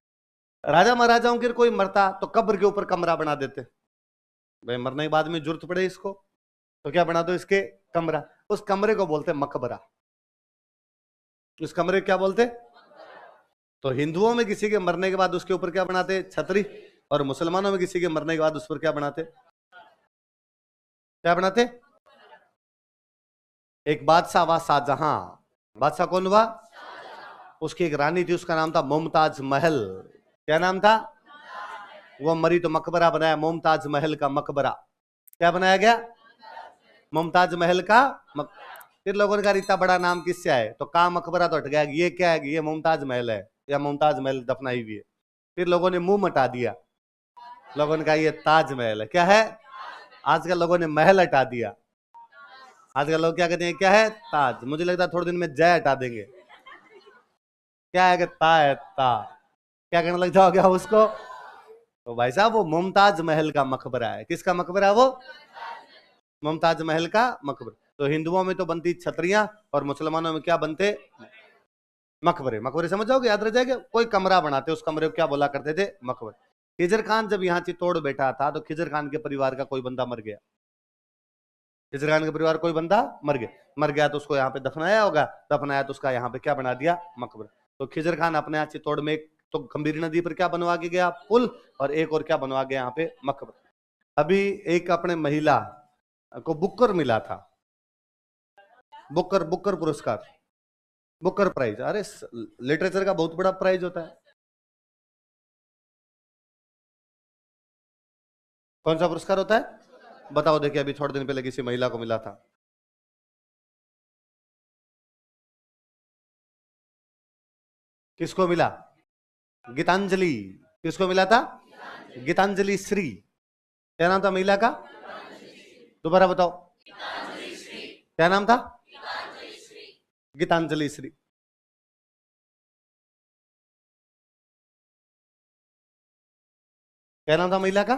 राजा महाराजाओं के कोई मरता तो कब्र के ऊपर कमरा बना देते, भाई मरने के बाद में जरूरत पड़े इसको, तो क्या बना दो? इसके कमरा। उस कमरे को बोलते मकबरा। उस कमरे को क्या बोलते? तो हिंदुओं में किसी के मरने के बाद उसके ऊपर क्या बनाते? छतरी। और मुसलमानों में किसी के मरने के बाद उस पर क्या बनाते? क्या बनाते? एक बादशाह हुआ शाहजहां। बादशाह कौन हुआ? उसकी एक रानी थी, उसका नाम था मुमताज महल। क्या नाम था? वो मरी तो मकबरा बनाया, मुमताज महल का मकबरा। क्या बनाया गया? मुमताज महल का फिर लोगों ने कहा इतना बड़ा नाम किससे आए? तो कहा मकबरा तो हट गया, ये क्या है? ये मुमताज महल है, या मुमताज महल दफनाई हुई है। फिर लोगों ने मुंह मटा दिया, लोगों ने कहा ये ताजमहल है। क्या है? आजकल लोगों ने महल हटा दिया, आजकल लोग क्या कहते हैं? क्या है? ताज। मुझे लगता है थोड़े दिन में जय हटा देंगे। क्या है कि ता है ता, क्या कहने लग जाओगे उसको? तो भाई साहब वो मुमताज महल का मकबरा है। किसका मकबरा? वो मुमताज महल का मकबरा। तो हिंदुओं में तो बनती छतरियां और मुसलमानों में क्या बनते? मकबरे। मकबरे समझ जाओगे, याद रह जाएगा। कोई कमरा बनाते, उस कमरे को क्या बोला करते थे? मकबरे। खिजर खान जब यहाँ चित्तौड़ बैठा था तो खिजर खान के परिवार का कोई बंदा मर गया। खिजर खान के परिवार कोई बंदा मर गया तो उसको यहाँ पे दफनाया होगा, दफनाया तो उसका यहाँ पे क्या बना दिया? मकबरा। तो खिजर खान अपने यहाँ चित्तौड़ में एक तो गंभीर नदी पर क्या बनवा के गया? पुल। और एक और क्या बनवा गया? यहाँ पे मकबरा। अभी एक अपने महिला को बुकर मिला था, बुकर पुरस्कार, बुकर प्राइज। अरे लिटरेचर का बहुत बड़ा प्राइज होता है। कौन सा पुरस्कार होता है? बताओ। देखिए अभी थोड़े दिन पहले किसी महिला को मिला था। किसको मिला? गीतांजलि। किसको मिला था? गीतांजलि श्री। क्या नाम था महिला का? दोबारा बताओ, क्या नाम था? गीतांजलि श्री। क्या नाम था महिला का?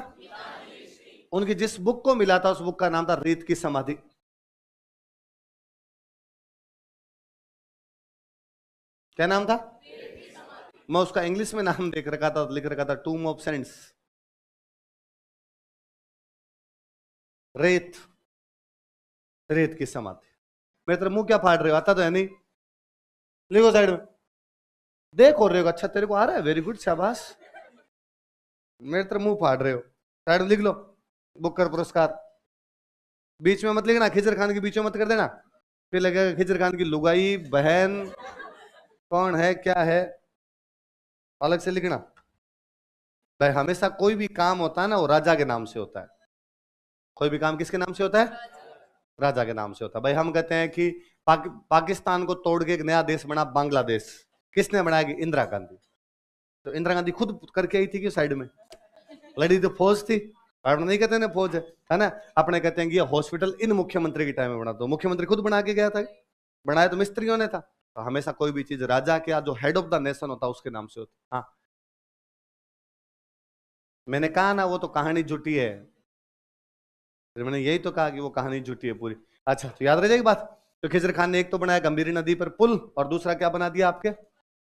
उनकी जिस बुक को मिला था उस बुक का नाम था रेत की समाधि। क्या नाम था? मैं उसका इंग्लिश में नाम देख रखा था, लिख रखा था टूम ऑफ सेंट्स। रेत, रेत की समाधि। मेरे तेरे मुंह क्या फाड़ रहे हो? आता तो है नहीं। लिखो साइड में, देखो रहे हो। अच्छा तेरे को आ रहा है, वेरी गुड, शाबाश। मेरे तेरे मुंह फाड़ रहे हो, साइड में लिख लो बुकर पुरस्कार। बीच में मत लिखना, खिजर खान के बीच में मत कर देना, फिर लगेगा खिजर खान की लुगाई बहन कौन है क्या है, अलग से लिखना। भाई हमेशा कोई भी काम होता है ना वो राजा के नाम से होता है। कोई भी काम किसके नाम से होता है? राजा के नाम से होता है। भाई हम कहते हैं कि पाकिस्तान को तोड़ के एक नया देश बना बांग्लादेश, किसने बनाया? इंदिरा गांधी। तो इंदिरा गांधी खुद करके आई थी कि साइड में लड़ी? तो फौज थी। अपने नहीं कहते ना फौज है ना, अपने कहते हैं कि ये हॉस्पिटल इन मुख्यमंत्री के टाइम में बना, तो मुख्यमंत्री खुद बना के गया था, बनाया तो मिस्त्रियों ने था। तो हमेशा कोई भी चीज राजा के जो हेड ऑफ द नेशन होता उसके नाम से होती। हाँ, मैंने कहा ना वो तो कहानी झूठी है, फिर मैंने यही तो कहा कि वो कहानी झूठी है पूरी। अच्छा, तो याद रह जाएगी बात। तो खिजर खान ने एक तो बनाया गंभीरी नदी पर पुल, और दूसरा क्या बना दिया आपके?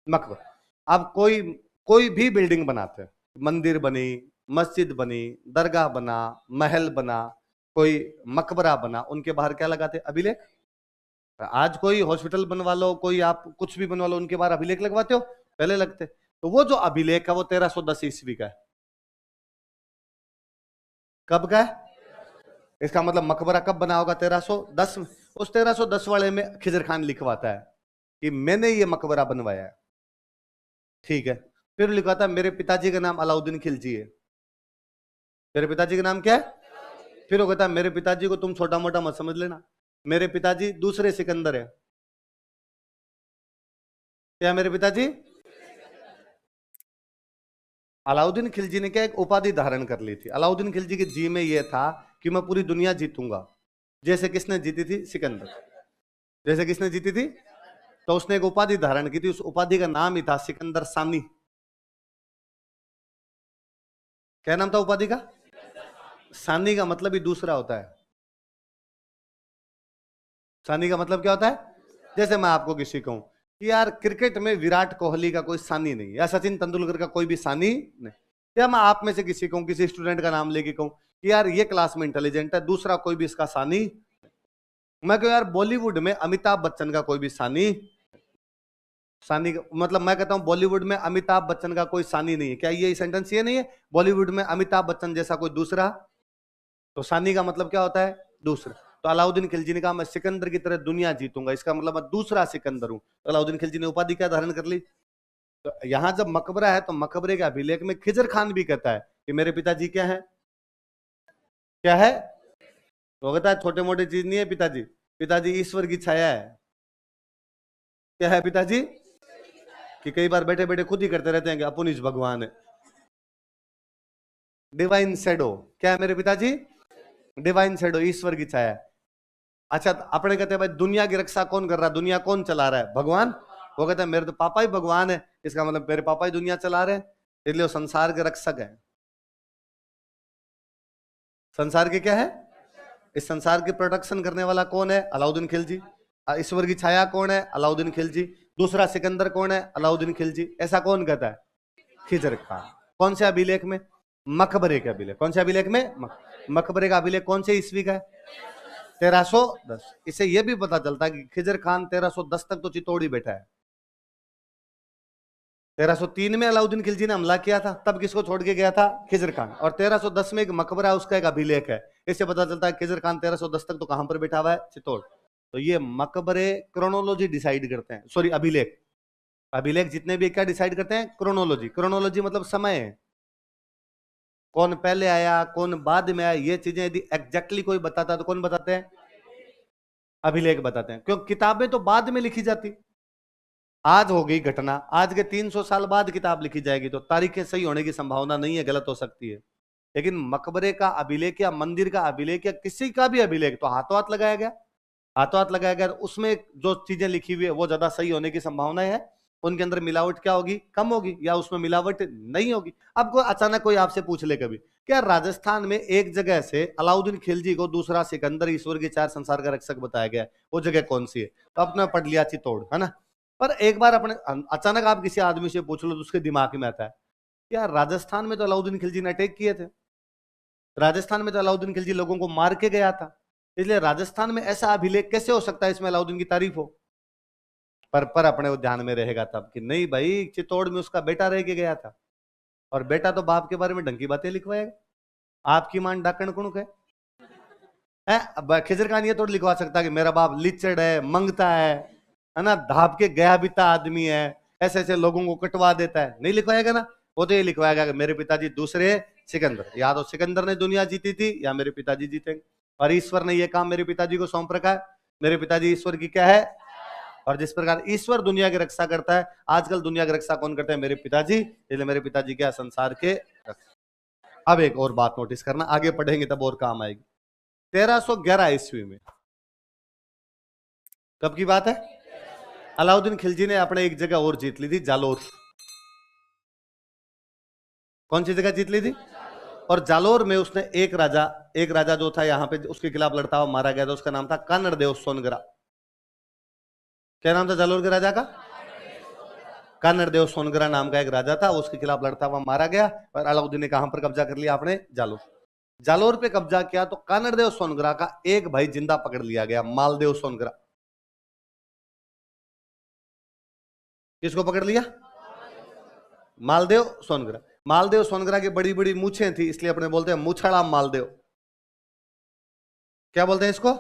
मकबरा। अब कोई कोई भी बिल्डिंग बनाते, मंदिर बनी, मस्जिद बनी, दरगाह बना, महल बना, कोई मकबरा बना, उनके बाहर क्या लगाते? अभिलेख। आज कोई हॉस्पिटल बनवा लो, कोई आप कुछ भी बनवा लो, उनके बाहर अभिलेख लगवाते हो? पहले लगते। तो वो जो अभिलेख है वो 1310 ईस्वी का है। कब का है? इसका मतलब मकबरा कब बना होगा? 1310 में। उस 1310 वाले में खिजर खान लिखवाता है कि मैंने ये मकबरा बनवाया है, ठीक है। फिर लिखवाता है मेरे पिताजी का नाम अलाउद्दीन खिलजी है। मेरे पिताजी का नाम क्या है? फिर वो कहता है मेरे पिताजी को तुम छोटा मोटा मत समझ लेना, मेरे पिताजी दूसरे सिकंदर है। क्या मेरे पिताजी? अलाउद्दीन खिलजी ने क्या एक उपाधि धारण कर ली थी। अलाउद्दीन खिलजी के जी में यह था कि मैं पूरी दुनिया जीतूंगा, जैसे किसने जीती थी? सिकंदर। जैसे किसने जीती थी? तो उसने एक उपाधि धारण की थी, उस उपाधि का नाम ही था सिकंदर सानी। क्या नाम था उपाधि का? सानी का मतलब ही दूसरा होता है। सानी का मतलब क्या होता है? जैसे मैं आपको किसी कहूं कि यार क्रिकेट में विराट कोहली का कोई सानी नहीं, या सचिन तेंदुलकर का कोई भी सानी नहीं, या मैं आप में से किसी कहूं, किसी स्टूडेंट का नाम लेके कहूं कि यार ये क्लास में इंटेलिजेंट है, दूसरा कोई भी इसका सानी। मैं कहूं यार बॉलीवुड में अमिताभ बच्चन का कोई भी सानी, सानी मतलब मैं कहता हूं बॉलीवुड में अमिताभ बच्चन का कोई सानी नहीं है, क्या ये सेंटेंस ये नहीं है? बॉलीवुड में अमिताभ बच्चन जैसा कोई दूसरा। तो सानी का मतलब क्या होता है? दूसरा। तो अलाउद्दीन खिलजी ने कहा मैं सिकंदर की तरह दुनिया जीतूंगा, इसका मतलब मैं दूसरा सिकंदर हूं। तो अलाउद्दीन खिलजी ने उपाधि क्या धारण कर ली? तो यहां जब मकबरा है तो मकबरे के अभिलेख में खिजर खान भी कहता है कि मेरे पिताजी क्या है? क्या है? तो कहता है छोटे मोटे चीज नहीं है पिताजी, पिताजी ईश्वर की छाया है। क्या है पिताजी? कि कई बार बैठे बैठे खुद ही करते रहते हैं कि अपुनिज भगवान है, डिवाइन शेडो। क्या है मेरे पिताजी? डिवाइन शेडो, ईश्वर की छाया। अच्छा, तो अपने कहते हैं भाई दुनिया की रक्षा कौन कर रहा है, दुनिया कौन चला रहा है? भगवान। वो कहते हैं मेरे तो पापा ही भगवान है, इसका मतलब मेरे पापा ही दुनिया चला रहे हैं, इसलिए वो संसार के रक्षक है। संसार के क्या है? इस संसार की प्रोटेक्शन करने वाला कौन है? अलाउद्दीन खिलजी। ईश्वर की छाया कौन है? अलाउद्दीन खिलजी। दूसरा सिकंदर कौन है? अलाउद्दीन खिलजी। ऐसा कौन कहता है? खिजर खान। कौन से अभिलेख में? मकबरे के अभिलेख। कौन से अभिलेख में? मकबरे का अभिलेख कौन से ईस्वी का है? 1310। इससे यह भी पता चलता है कि खिजर खान 1310 तक तो चित्तौड़ ही बैठा है। 1303 में अलाउद्दीन खिलजी ने हमला किया था, तब किसको छोड़ के गया था? खिजर खान। और 1310 में एक मकबरा, उसका एक अभिलेख है। इससे पता चलता है खिजर खान 1310 तक तो कहां पर बैठा हुआ है? चित्तौड़। तो ये मकबरे क्रोनोलॉजी डिसाइड करते हैं, सॉरी अभिलेख। अभिलेख जितने भी क्या डिसाइड करते हैं? क्रोनोलॉजी। क्रोनोलॉजी मतलब समय है, कौन पहले आया कौन बाद में आया, ये चीजें यदि एग्जैक्टली कोई बताता है तो कौन बताते हैं? अभिलेख बताते हैं। क्यों? किताबें तो बाद में लिखी जाती, आज हो गई घटना, आज के 300 साल बाद किताब लिखी जाएगी, तो तारीखें सही होने की संभावना नहीं है, गलत हो सकती है। लेकिन मकबरे का अभिलेख या मंदिर का अभिलेख या किसी का भी अभिलेख तो हाथों हाथ लगाया गया, हाथों हाथ लगाया गया, उसमें जो चीजें लिखी हुई है वो ज्यादा सही होने की संभावना है। उनके अंदर मिलावट क्या होगी? कम होगी, या उसमें मिलावट नहीं होगी। अब कोई अचानक कोई आपसे पूछ ले कभी, क्या राजस्थान में एक जगह से अलाउद्दीन खिलजी को दूसरा सिकंदर, ईश्वर के चार संसार का रक्षक बताया गया, वो जगह कौन सी है? तो अपने पढ़ लिया चित्तौड़, है ना। पर एक बार अपने अचानक आप किसी आदमी से पूछ लो तो उसके दिमाग में आता है यार राजस्थान में तो अलाउद्दीन खिलजी ने अटैक किए थे, राजस्थान में तो अलाउद्दीन खिलजी लोगों को मार के गया था, इसलिए राजस्थान में ऐसा अभिलेख कैसे हो सकता है इसमें अलाउद्दीन की तारीफ हो? पर अपने वो ध्यान में रहेगा तब कि नहीं भाई, चित्तौड़ में उसका बेटा रह के गया था, और बेटा तो बाप के बारे में ढंग की बातें लिखवाएगा। आपकी मान डाकण कुणुक है? अब खिजर खान ये तो लिखवा सकता है कि मेरा बाप लिचड़ है, मंगता है ना, धाप के गया बीता आदमी है, ऐसे ऐसे लोगों को कटवा देता है, नहीं लिखवाएगा ना। वो तो ये लिखवाएगा कि मेरे पिताजी दूसरे सिकंदर, या तो सिकंदर ने दुनिया जीती थी या मेरे पिताजी जीतेंगे, और ईश्वर ने ये काम मेरे पिताजी को सौंप रखा है। मेरे पिताजी ईश्वर की क्या है? और जिस प्रकार ईश्वर दुनिया की रक्षा करता है, आजकल दुनिया की रक्षा कौन करते हैं? मेरे पिताजी। इसलिए मेरे पिताजी क्या? संसार के रक्षा। अब एक और बात नोटिस करना, आगे पढ़ेंगे तब और काम आएगी। 1311 ईस्वी में, कब की बात है? अलाउद्दीन खिलजी ने अपने एक जगह और जीत ली थी, जालोर। कौन सी जगह जीत ली थी? और जालोर में उसने एक राजा जो था यहाँ पे उसके खिलाफ लड़ता हुआ मारा गया था, उसका नाम था कानड़देव सोनगरा। क्या नाम था जालोर के राजा का? कानड़देव सोनगरा नाम का एक राजा था, उसके खिलाफ लड़ता हुआ मारा गया। और अलाउद्दीन ने कहां पर कब्जा कर लिया? आपने जालोर। जालोर पे कब्जा किया तो कानड़देव सोनगरा का एक भाई जिंदा पकड़ लिया गया, मालदेव सोनगरा। किसको पकड़ लिया? मालदेव सोनगरा। मालदेव सोनगरा की बड़ी बड़ी मूछें थी, इसलिए अपने बोलते हैं मूछड़ा मालदेव। क्या बोलते हैं इसको?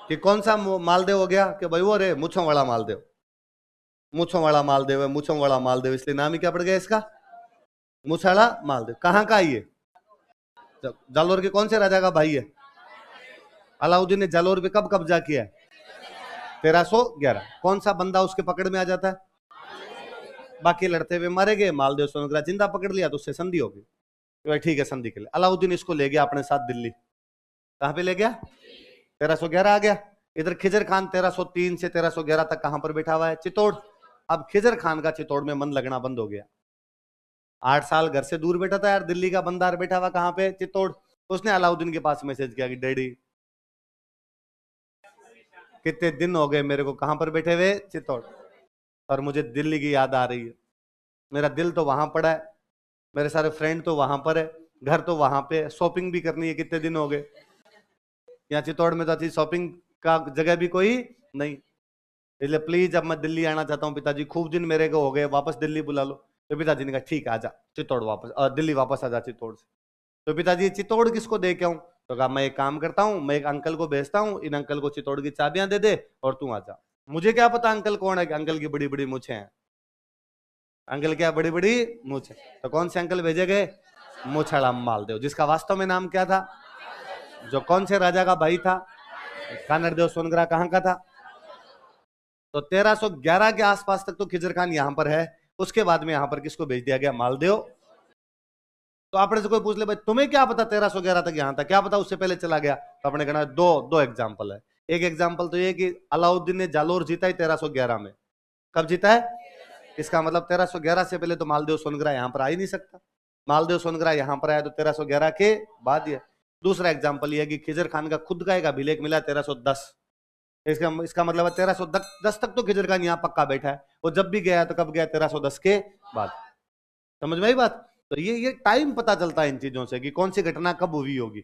कि कौन सा मालदेव हो गया? कि भाई वो रे मूछों वाला मालदेव, मूछों वाला मालदेव है, मूछों वाला मालदेव, इसलिए नाम ही क्या पड़ गया इसका? मूछड़ा मालदेव। कहां का ये? जालोर के कौन से राजा का भाई है? अलाउद्दीन ने जालोर पे कब कब्जा किया है? 1311। कौन सा बंदा उसके पकड़ में आ जाता है? बाकी लड़ते हुए मारे गए, मालदेव सोनगरा जिंदा पकड़ लिया तो उससे संधि हो गई। तो भाई ठीक है, संधि के लिए अलाउद्दीन इसको ले गया अपने साथ दिल्ली। कहां पे ले गया? 1311 आ गया। इधर खिजर खान 1303 से 1311 तक कहां पर बैठा हुआ है? चित्तौड़। अब खिजर खान का चित्तौड़ में मन लगना बंद हो गया। 8 साल घर से दूर बैठा था यार, दिल्ली का बंदार बैठा हुआ कहां पे? चित्तौड़। उसने अलाउद्दीन के पास मैसेज किया कि डैडी कितने दिन हो गए मेरे को कहां पर बैठे हुए? चित्तौड़। और मुझे दिल्ली की याद आ रही है, मेरा दिल तो वहां पड़ा है, मेरे सारे फ्रेंड तो वहां पर है, घर तो वहां पे, शॉपिंग भी करनी है, कितने दिन हो गए। यहाँ चित्तौड़ में तो अच्छी शॉपिंग का जगह भी कोई नहीं, इसलिए प्लीज अब मैं दिल्ली आना चाहता हूँ पिताजी, खूब दिन मेरे को हो गए, वापस दिल्ली बुला लो। तो पिताजी ने कहा ठीक है आजा चित्तौड़ वापस, दिल्ली वापस आजा चित्तौड़ से। तो पिताजी चित्तौड़ किसको दे के आऊं? तो कहा मैं एक काम करता हूँ, मैं एक अंकल को भेजता हूँ, इन अंकल को चित्तौड़ की चाबियां दे दे और तू आ जा। मुझे क्या पता अंकल कौन है, कि अंकल की बड़ी बड़ी मूछें हैं। अंकल क्या बड़ी बड़ी मूछें? तो कौन से अंकल भेजे गए? मूछड़ा मालदेव, जिसका वास्तव में नाम क्या था? जो कौन से राजा का भाई था? कानड़देव सोनगरा। कहां का था? तो 1311 के आसपास तक तो खिजर खान यहां पर है। उसके बाद में यहां पर किसको भेज दिया गया? मालदेव। तो आपने से कोई पूछ ले भाई तुम्हें क्या पता 1311 तक यहां था, क्या पता उससे पहले चला गया? तो आपने कहना दो एग्जाम्पल है। एक एग्जाम्पल तो ये कि अलाउद्दीन ने जालोर जीता ही 1311 में। कब जीता है? इसका मतलब 1311 से पहले तो मालदेव सोनगरा यहां पर आ ही नहीं सकता। मालदेव सोनगरा यहां पर आया तो 1311 के बाद ही। दूसरा एग्जाम्पल यह है कि खिजर खान का खुद का एक अभिलेख मिला 1310। इसका मतलब है 1310 तक तो खिजर खान यहाँ पक्का बैठा है। वो जब भी गया तो कब गया? 1310 के बाद। समझ में आई बात? तो ये टाइम पता चलता है इन चीजों से कि कौन सी घटना कब हुई होगी।